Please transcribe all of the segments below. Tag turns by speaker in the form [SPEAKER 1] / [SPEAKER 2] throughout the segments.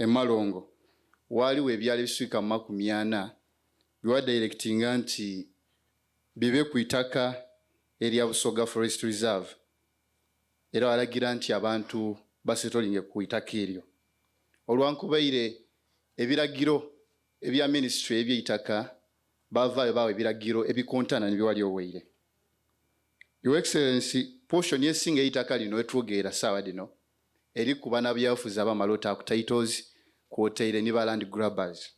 [SPEAKER 1] Malongo waliwo ebyalo ebiswika mu 40 biwa directinga nti bibe ku itaka erya Busoga Forest Reserve era walagira nti abantu basetolinge ku itaka eryo olwankubaire ebiragiro ebya ministry eby'itaka bavaayo bawe ebiragiro ebikontana nebiwali oweire. Your Excellency, portion yesinga eitaka lino etwogeera saawa dino eri ku bana byafuza abamalota ku titles kwoteire ne land grabbers.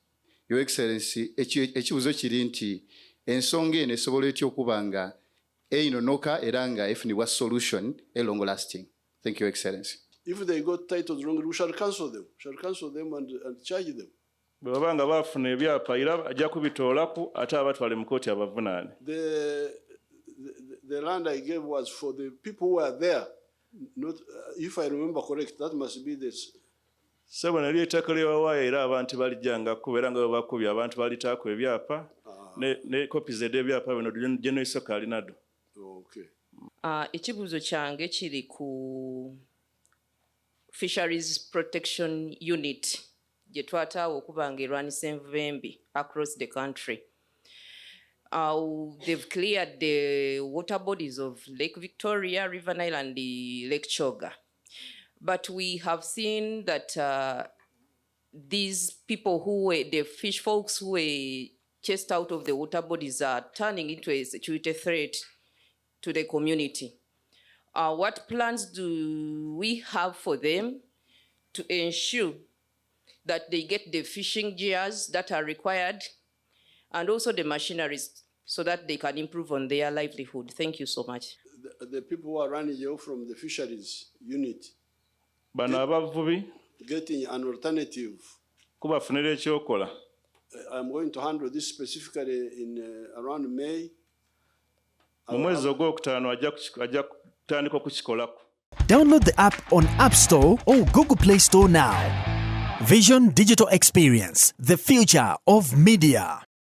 [SPEAKER 1] Your Excellency, ekibuzo kiri nti ensonga eno esobola etya okuba nga einonoka era nga efunibwa solution long lasting. Thank you, Excellency.
[SPEAKER 2] If they got titles wrong, we shall cancel them. We shall cancel them and charge them.
[SPEAKER 3] Bwabanga bafuna ebyapa era ajja kubitoolaku ate abatwale mu kkooti abavunaane.
[SPEAKER 2] The land I gave was for the people who are there. Not, if I remember correct, that must be this.
[SPEAKER 3] Sebo nali ettaka lyewawaayo era abantu balijjanga kubeera nga bakubye abantu balitaako ebyapa ne copies ed'ebyapa bino General Isoka alinado.
[SPEAKER 2] Okay.
[SPEAKER 4] Ekibuuzo kyange kiri ku Fisheries Protection Unit gye twataawo okuba nga erwanisa envubu embi across the country. They've cleared the water bodies of Lake Victoria, River Nile and the Lake Choga. But we have seen that these people who were, the fish folks who were chased out of the water bodies are turning into a security threat to the community. What plans do we have for them to ensure that they get the fishing gears that are required and also the machineries so that they can improve on their livelihood? Thank you so much.
[SPEAKER 2] The people who are running away from the fisheries unit getting an alternative. I'm going to handle this specifically in around May.
[SPEAKER 5] Download the app on App Store or Google Play Store now. Vision Digital Experience, the future of media.